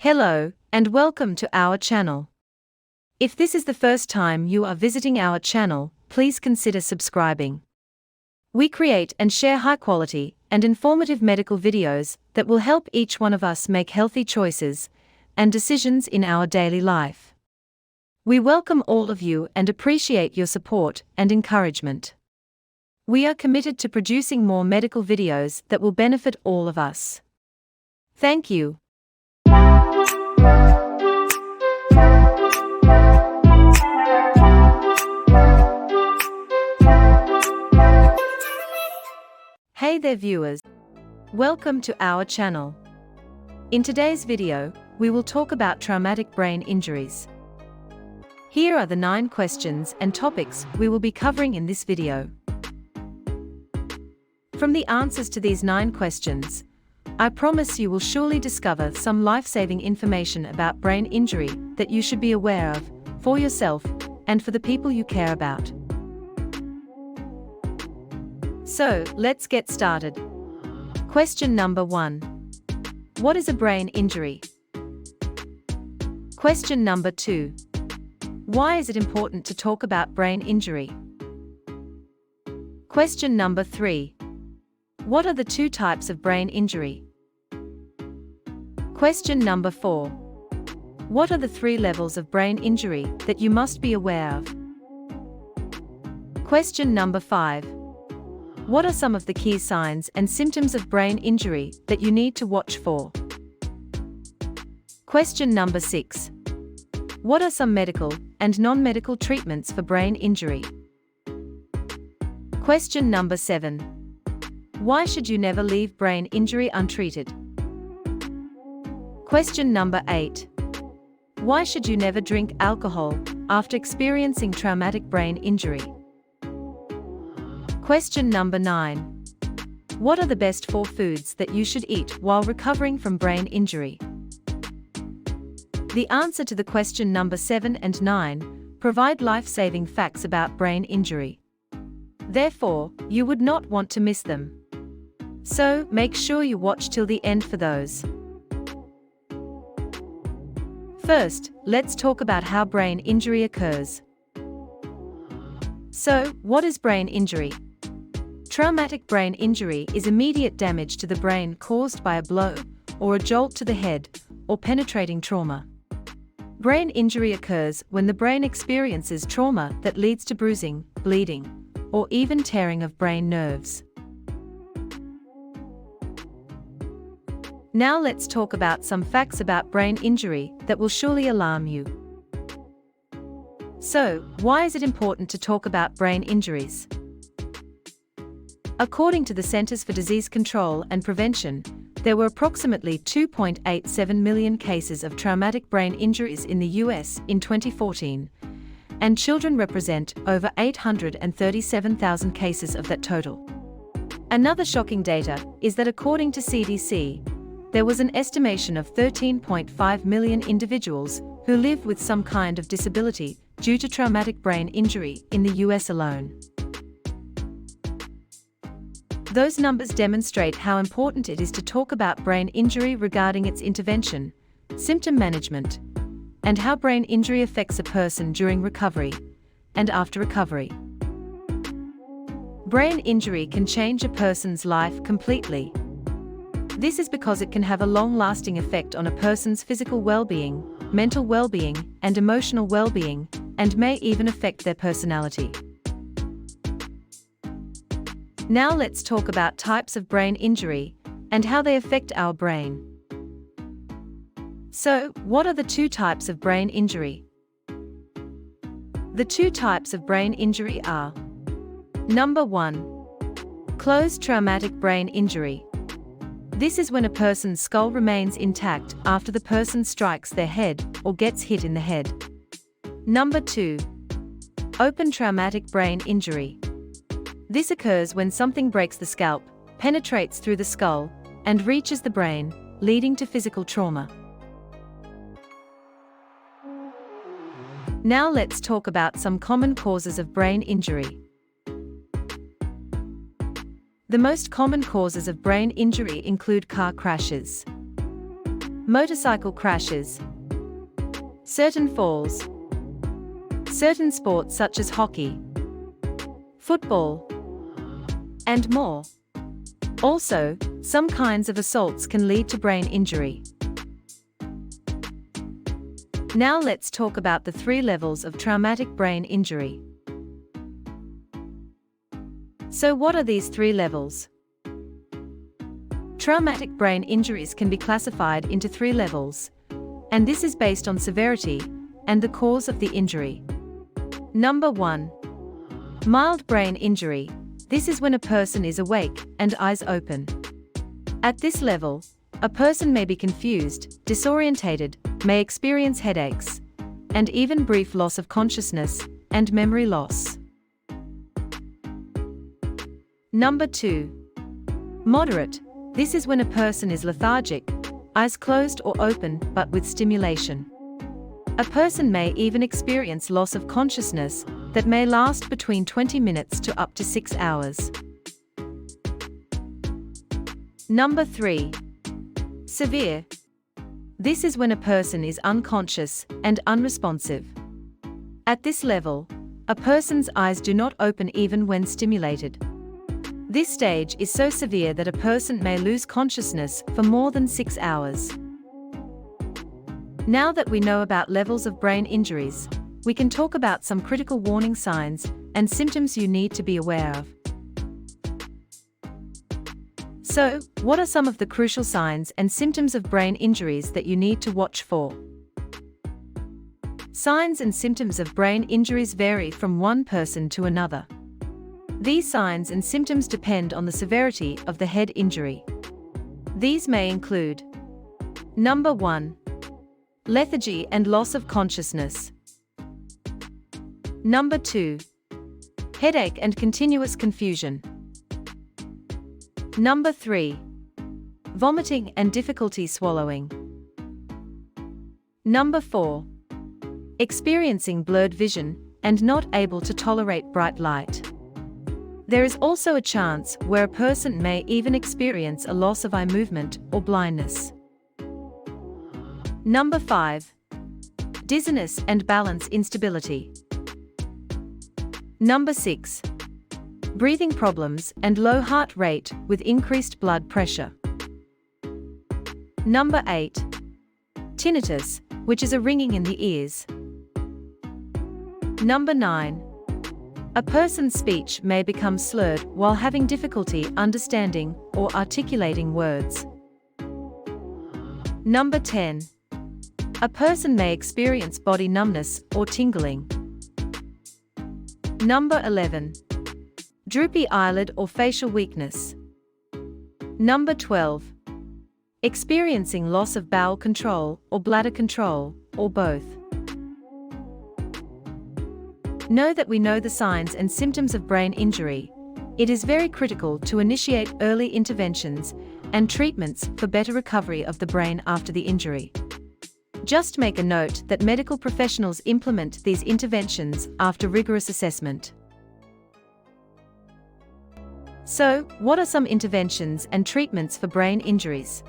Hello, and welcome to our channel. If this is the first time you are visiting our channel, please consider subscribing. We create and share high-quality and informative medical videos that will help each one of us make healthy choices and decisions in our daily life. We welcome all of you and appreciate your support and encouragement. We are committed to producing more medical videos that will benefit all of us. Thank you. Hey there viewers, welcome to our channel. In today's video, we will talk about traumatic brain injuries. Here are the 9 questions and topics we will be covering in this video. From the answers to these 9 questions, I promise you will surely discover some life-saving information about brain injury that you should be aware of, for yourself and for the people you care about. So, let's get started. Question number 1. What is a brain injury? Question number 2. Why is it important to talk about brain injury? Question number 3. What are the 2 types of brain injury? Question number 4. What are the 3 levels of brain injury that you must be aware of? Question number 5. What are some of the key signs and symptoms of brain injury that you need to watch for? Question number 6. What are some medical and non-medical treatments for brain injury? Question number 7. Why should you never leave brain injury untreated? Question number 8. Why should you never drink alcohol after experiencing traumatic brain injury? Question number 9. What are the best 4 foods that you should eat while recovering from brain injury? The answer to the question number 7 and 9 provide life-saving facts about brain injury. Therefore, you would not want to miss them. So, make sure you watch till the end for those. First, let's talk about how brain injury occurs. So, what is brain injury? Traumatic brain injury is immediate damage to the brain caused by a blow or a jolt to the head or penetrating trauma. Brain injury occurs when the brain experiences trauma that leads to bruising, bleeding, or even tearing of brain nerves. Now let's talk about some facts about brain injury that will surely alarm you. So, why is it important to talk about brain injuries? According to the Centers for Disease Control and Prevention, there were approximately 2.87 million cases of traumatic brain injuries in the US in 2014, and children represent over 837,000 cases of that total. Another shocking data is that according to CDC, there was an estimation of 13.5 million individuals who live with some kind of disability due to traumatic brain injury in the US alone. Those numbers demonstrate how important it is to talk about brain injury regarding its intervention, symptom management, and how brain injury affects a person during recovery and after recovery. Brain injury can change a person's life completely. This is because it can have a long-lasting effect on a person's physical well-being, mental well-being, and emotional well-being, and may even affect their personality. Now let's talk about types of brain injury and how they affect our brain. So, what are the 2 types of brain injury? The 2 types of brain injury are: Number 1. Closed traumatic brain injury. This is when a person's skull remains intact after the person strikes their head or gets hit in the head. Number 2. Open traumatic brain injury. This occurs when something breaks the scalp, penetrates through the skull, and reaches the brain, leading to physical trauma. Now let's talk about some common causes of brain injury. The most common causes of brain injury include car crashes. motorcycle crashes, certain falls, certain sports such as hockey, football, and more. Also, some kinds of assaults can lead to brain injury. Now let's talk about the 3 levels of traumatic brain injury. So what are these 3 levels? Traumatic brain injuries can be classified into 3 levels, and this is based on severity and the cause of the injury. Number 1. Mild brain injury. This is when a person is awake and eyes open. At this level, a person may be confused, disorientated, may experience headaches, and even brief loss of consciousness and memory loss. Number 2. Moderate. This is when a person is lethargic, eyes closed or open but with stimulation. A person may even experience loss of consciousness that may last between 20 minutes to up to 6 hours. Number 3. Severe. This is when a person is unconscious and unresponsive. At this level, a person's eyes do not open even when stimulated. This stage is so severe that a person may lose consciousness for more than 6 hours. Now that we know about levels of brain injuries, we can talk about some critical warning signs and symptoms you need to be aware of. So, what are some of the crucial signs and symptoms of brain injuries that you need to watch for? Signs and symptoms of brain injuries vary from one person to another. These signs and symptoms depend on the severity of the head injury. These may include: Number 1. Lethargy and loss of consciousness. Number 2. Headache and continuous confusion. Number 3. Vomiting and difficulty swallowing. Number 4. Experiencing blurred vision and not able to tolerate bright light. There is also a chance where a person may even experience a loss of eye movement or blindness. Number 5. Dizziness and balance instability. Number 6. Breathing problems and low heart rate with increased blood pressure. Number 8. Tinnitus, which is a ringing in the ears. Number 9. A person's speech may become slurred while having difficulty understanding or articulating words. Number 10. A person may experience body numbness or tingling. Number 11. Droopy eyelid or facial weakness. Number 12. Experiencing loss of bowel control or bladder control, or both. Know that we know the signs and symptoms of brain injury. It is very critical to initiate early interventions and treatments for better recovery of the brain after the injury. Just make a note that medical professionals implement these interventions after rigorous assessment. So, what are some interventions and treatments for brain injuries?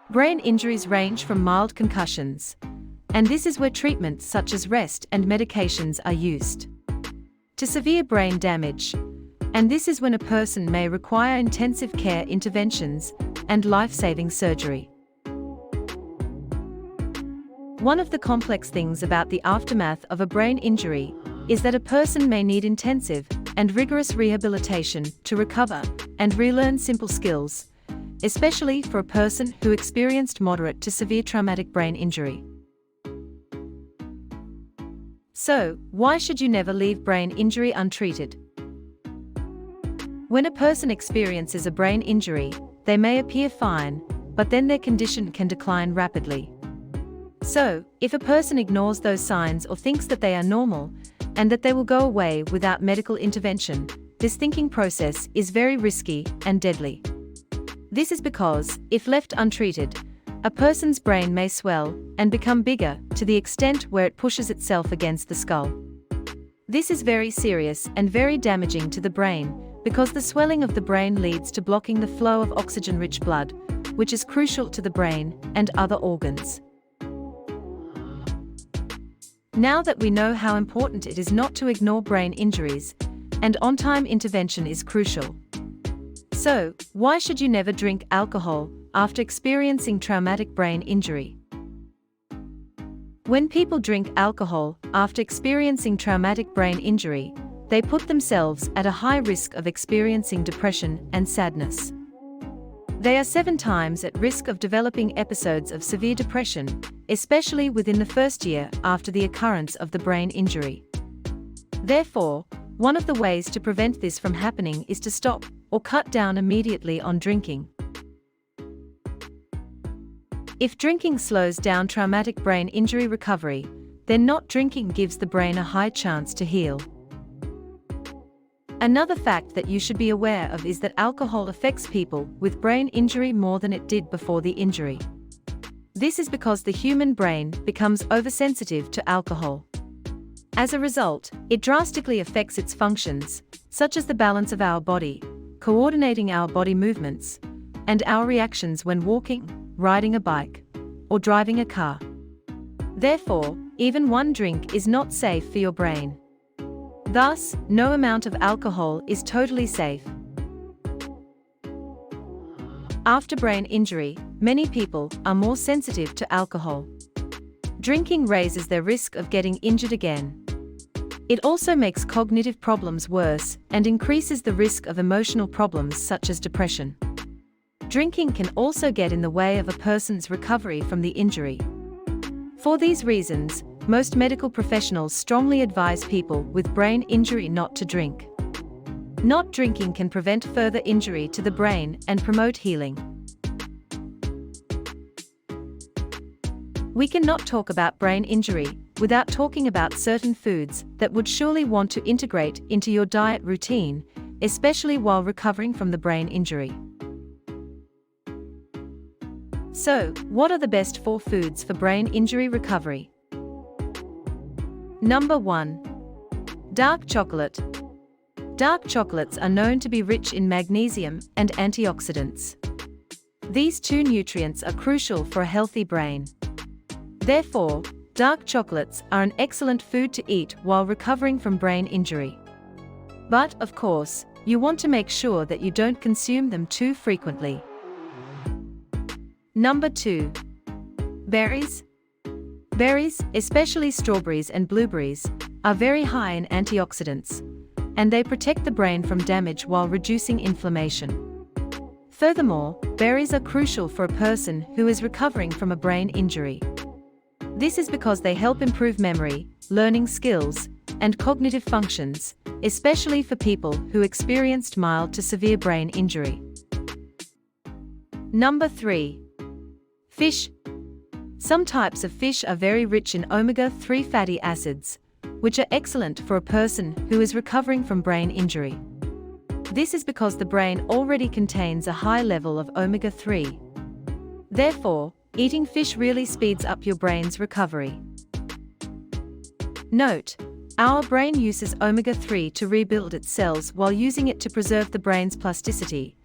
Brain injuries range from mild concussions, and this is where treatments such as rest and medications are used, to severe brain damage, and this is when a person may require intensive care interventions and life-saving surgery. One of the complex things about the aftermath of a brain injury is that a person may need intensive and rigorous rehabilitation to recover and relearn simple skills, especially for a person who experienced moderate to severe traumatic brain injury. So, why should you never leave brain injury untreated? When a person experiences a brain injury, they may appear fine, but then their condition can decline rapidly. So, if a person ignores those signs or thinks that they are normal, and that they will go away without medical intervention, this thinking process is very risky and deadly. This is because, if left untreated, a person's brain may swell and become bigger to the extent where it pushes itself against the skull. This is very serious and very damaging to the brain, because the swelling of the brain leads to blocking the flow of oxygen-rich blood, which is crucial to the brain and other organs. Now that we know how important it is not to ignore brain injuries, and on-time intervention is crucial. So, why should you never drink alcohol after experiencing traumatic brain injury? When people drink alcohol after experiencing traumatic brain injury, they put themselves at a high risk of experiencing depression and sadness. They are 7 times at risk of developing episodes of severe depression, especially within the first year after the occurrence of the brain injury. Therefore, one of the ways to prevent this from happening is to stop or cut down immediately on drinking. If drinking slows down traumatic brain injury recovery, then not drinking gives the brain a high chance to heal. Another fact that you should be aware of is that alcohol affects people with brain injury more than it did before the injury. This is because the human brain becomes oversensitive to alcohol. As a result, it drastically affects its functions, such as the balance of our body, coordinating our body movements, and our reactions when walking, riding a bike, or driving a car. Therefore, even one drink is not safe for your brain. Thus, no amount of alcohol is totally safe. After brain injury, many people are more sensitive to alcohol. Drinking raises their risk of getting injured again. It also makes cognitive problems worse and increases the risk of emotional problems such as depression. Drinking can also get in the way of a person's recovery from the injury. For these reasons, most medical professionals strongly advise people with brain injury not to drink. Not drinking can prevent further injury to the brain and promote healing. We cannot talk about brain injury without talking about certain foods that would surely want to integrate into your diet routine, especially while recovering from the brain injury. So, what are the best 4 foods for brain injury recovery? Number 1. Dark chocolate. Dark chocolates are known to be rich in magnesium and antioxidants. These 2 nutrients are crucial for a healthy brain. Therefore, dark chocolates are an excellent food to eat while recovering from brain injury. But, of course, you want to make sure that you don't consume them too frequently. Number 2. Berries. Berries, especially strawberries and blueberries, are very high in antioxidants, and they protect the brain from damage while reducing inflammation. Furthermore, berries are crucial for a person who is recovering from a brain injury. This is because they help improve memory, learning skills, and cognitive functions, especially for people who experienced mild to severe brain injury. Number 3. Fish. Some types of fish are very rich in omega-3 fatty acids, which are excellent for a person who is recovering from brain injury. This is because the brain already contains a high level of omega-3. Therefore, eating fish really speeds up your brain's recovery. Note: our brain uses omega-3 to rebuild its cells while using it to preserve the brain's plasticity,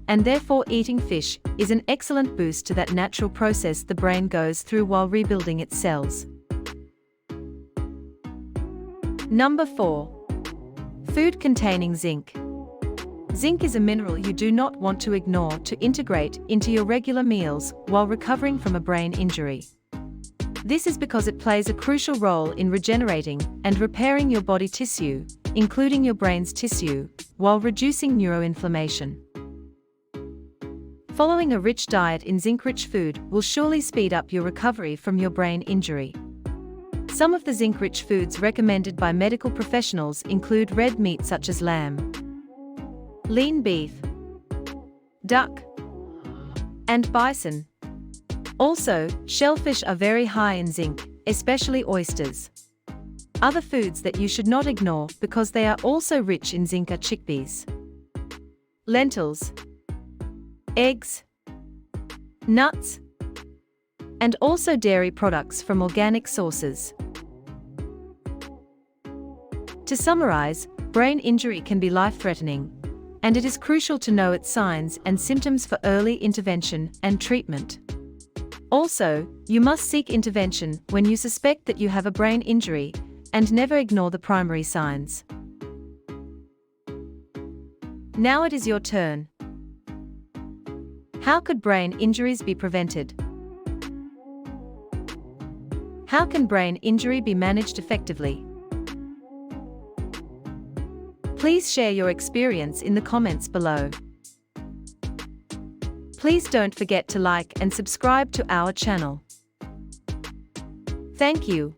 and therefore eating fish is an excellent boost to that natural process the brain goes through while rebuilding its cells. Number 4. Food containing zinc. Zinc is a mineral you do not want to ignore to integrate into your regular meals while recovering from a brain injury. This is because it plays a crucial role in regenerating and repairing your body tissue, including your brain's tissue, while reducing neuroinflammation. Following a rich diet in zinc-rich food will surely speed up your recovery from your brain injury. Some of the zinc-rich foods recommended by medical professionals include red meat such as lamb, lean beef, duck, and bison. Also, shellfish are very high in zinc, especially oysters. Other foods that you should not ignore because they are also rich in zinc are chickpeas, lentils, eggs, nuts, and also dairy products from organic sources. To summarize, brain injury can be life-threatening, and it is crucial to know its signs and symptoms for early intervention and treatment. Also, you must seek intervention when you suspect that you have a brain injury, and never ignore the primary signs. Now it is your turn. How could brain injuries be prevented? How can brain injury be managed effectively? Please share your experience in the comments below. Please don't forget to like and subscribe to our channel. Thank you.